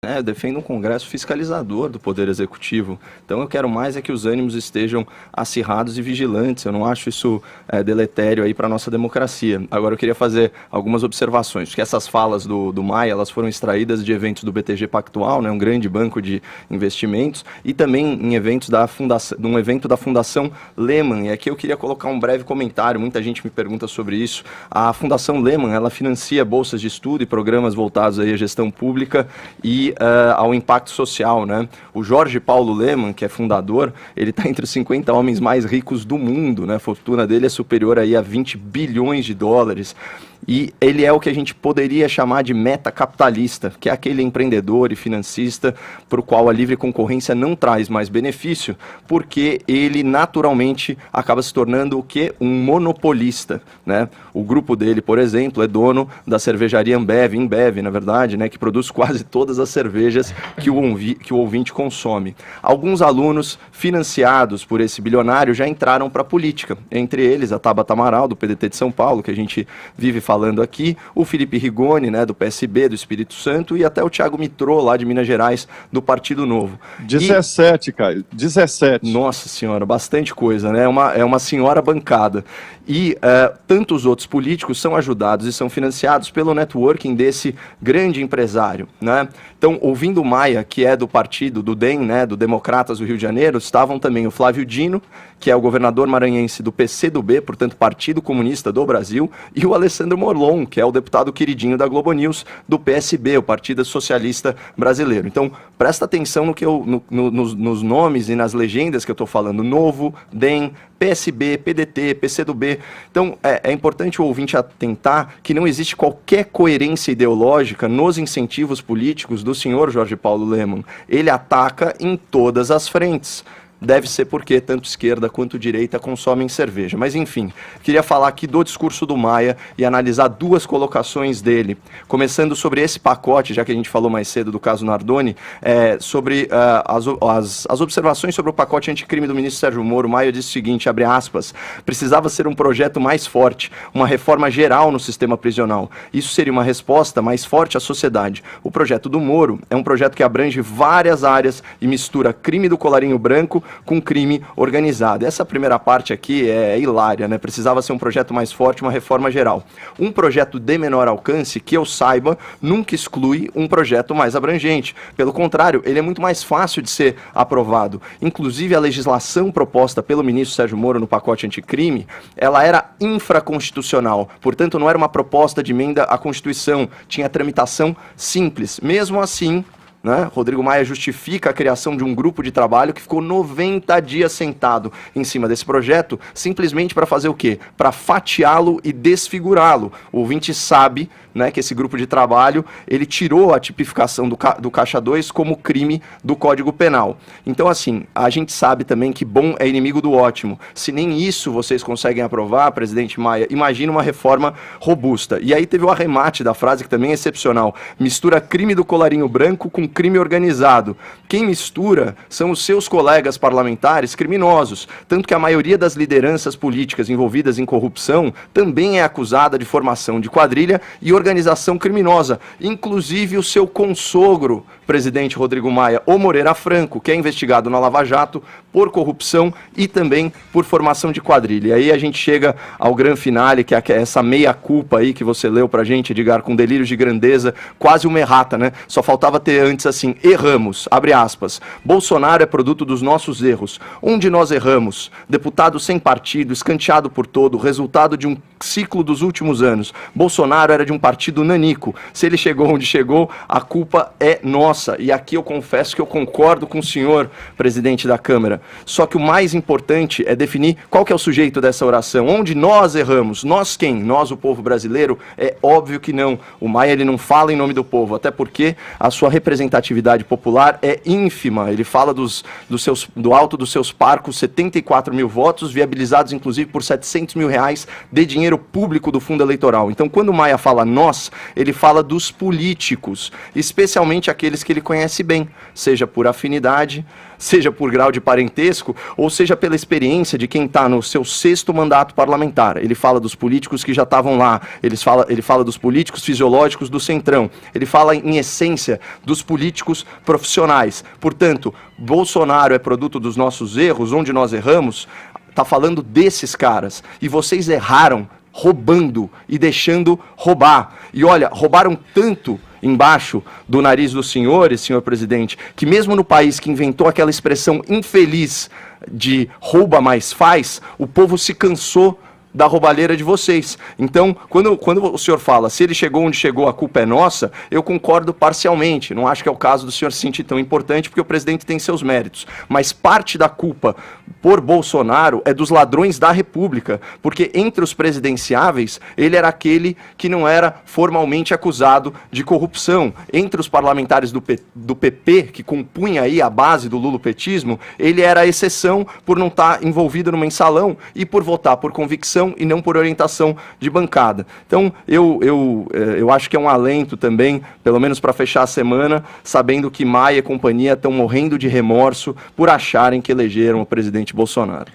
Eu defendo um Congresso fiscalizador do Poder Executivo. Então eu quero mais é que os ânimos estejam acirrados e vigilantes. Eu não acho isso deletério aí para a nossa democracia. Agora eu queria fazer algumas observações, porque essas falas do Maia, elas foram extraídas de eventos do BTG Pactual, né, um grande banco de investimentos, e também em eventos de um evento da Fundação Lehman. E aqui eu queria colocar um breve comentário, muita gente me pergunta sobre isso. A Fundação Lehman, ela financia bolsas de estudo e programas voltados aí à gestão pública e ao impacto social, né? O Jorge Paulo Lemann, que é fundador, ele está entre os 50 homens mais ricos do mundo, né? A fortuna dele é superior aí a 20 bilhões de dólares. E ele é o que a gente poderia chamar de metacapitalista, que é aquele empreendedor e financista para o qual a livre concorrência não traz mais benefício, porque ele naturalmente acaba se tornando o quê? Um monopolista, né? O grupo dele, por exemplo, é dono da cervejaria Ambev, na verdade, né? Que produz quase todas as cervejas que o ouvinte consome. Alguns alunos financiados por esse bilionário já entraram para a política, entre eles a Tabata Amaral, do PDT de São Paulo, que a gente vive falando aqui, o Felipe Rigoni, né, do PSB, do Espírito Santo, e até o Thiago Mitrô, lá de Minas Gerais, do Partido Novo. 17, Caio, 17. Nossa senhora, bastante coisa, né? É uma senhora bancada. E tantos outros políticos são ajudados e são financiados pelo networking desse grande empresário, né? Então, ouvindo o Maia, que é do partido do DEM, né, do Democratas do Rio de Janeiro, estavam também o Flávio Dino, que é o governador maranhense do PCdoB, portanto, Partido Comunista do Brasil, e o Alessandro Morlon, que é o deputado queridinho da Globo News, do PSB, o Partido Socialista Brasileiro. Então, presta atenção nos nomes e nas legendas que eu estou falando. Novo, DEM, PSB, PDT, PCdoB. Então, é importante o ouvinte atentar que não existe qualquer coerência ideológica nos incentivos políticos do senhor Jorge Paulo Lemann. Ele ataca em todas as frentes. Deve ser porque tanto esquerda quanto direita consomem cerveja. Mas, enfim, queria falar aqui do discurso do Maia e analisar duas colocações dele. Começando sobre esse pacote, já que a gente falou mais cedo do caso Nardoni, sobre as observações sobre o pacote anticrime do ministro Sérgio Moro. Maia disse o seguinte, abre aspas, precisava ser um projeto mais forte, uma reforma geral no sistema prisional. Isso seria uma resposta mais forte à sociedade. O projeto do Moro é um projeto que abrange várias áreas e mistura crime do colarinho branco com crime organizado. Essa primeira parte aqui é hilária, né? Precisava ser um projeto mais forte, uma reforma geral. Um projeto de menor alcance, que eu saiba, nunca exclui um projeto mais abrangente. Pelo contrário, ele é muito mais fácil de ser aprovado. Inclusive, a legislação proposta pelo ministro Sérgio Moro no pacote anticrime, ela era infraconstitucional. Portanto, não era uma proposta de emenda à Constituição. Tinha tramitação simples. Mesmo assim, né? Rodrigo Maia justifica a criação de um grupo de trabalho que ficou 90 dias sentado em cima desse projeto, simplesmente para fazer o quê? Para fatiá-lo e desfigurá-lo. O ouvinte sabe, né, que esse grupo de trabalho, ele tirou a tipificação do Caixa 2 como crime do Código Penal. Então, assim, a gente sabe também que bom é inimigo do ótimo. Se nem isso vocês conseguem aprovar, presidente Maia, imagina uma reforma robusta. E aí teve o arremate da frase, que também é excepcional. Mistura crime do colarinho branco com crime organizado. Quem mistura são os seus colegas parlamentares criminosos, tanto que a maioria das lideranças políticas envolvidas em corrupção também é acusada de formação de quadrilha e organização criminosa, inclusive o seu consogro, presidente Rodrigo Maia, o Moreira Franco, que é investigado na Lava Jato por corrupção e também por formação de quadrilha. E aí a gente chega ao grande finale, que é essa meia-culpa aí que você leu pra gente, Edgar, com delírios de grandeza, quase uma errata, né? Só faltava ter antes assim, erramos, abre aspas, Bolsonaro é produto dos nossos erros. Onde nós erramos? Deputado sem partido, escanteado por todo, resultado de um ciclo dos últimos anos. Bolsonaro era de um partido nanico. Se ele chegou onde chegou, a culpa é nossa. E aqui eu confesso que eu concordo com o senhor, presidente da Câmara. Só que o mais importante é definir qual que é o sujeito dessa oração. Onde nós erramos? Nós quem? Nós, o povo brasileiro? É óbvio que não. O Maia, ele não fala em nome do povo, até porque a sua representatividade popular é ínfima. Ele fala do alto dos seus parcos, 74 mil votos, viabilizados inclusive por 700 mil reais de dinheiro dinheiro público do fundo eleitoral. Então, quando o Maia fala nós, ele fala dos políticos, especialmente aqueles que ele conhece bem, seja por afinidade, seja por grau de parentesco, ou seja pela experiência de quem está no seu 6º mandato parlamentar. Ele fala dos políticos que já estavam lá, ele fala dos políticos fisiológicos do Centrão, ele fala, em essência, dos políticos profissionais. Portanto, Bolsonaro é produto dos nossos erros, onde nós erramos, está falando desses caras. E vocês erraram roubando e deixando roubar. E olha, roubaram tanto embaixo do nariz dos senhores, senhor presidente, que mesmo no país que inventou aquela expressão infeliz de rouba mais faz, o povo se cansou da roubalheira de vocês. Então, quando o senhor fala, se ele chegou onde chegou, a culpa é nossa, eu concordo parcialmente. Não acho que é o caso do senhor se sentir tão importante, porque o presidente tem seus méritos. Mas parte da culpa por Bolsonaro é dos ladrões da República, porque entre os presidenciáveis, ele era aquele que não era formalmente acusado de corrupção. Entre os parlamentares do PP, que compunha aí a base do lulopetismo, ele era a exceção por não estar envolvido no mensalão e por votar por convicção e não por orientação de bancada. Então, eu acho que é um alento também, pelo menos para fechar a semana, sabendo que Maia e companhia estão morrendo de remorso por acharem que elegeram o presidente Bolsonaro.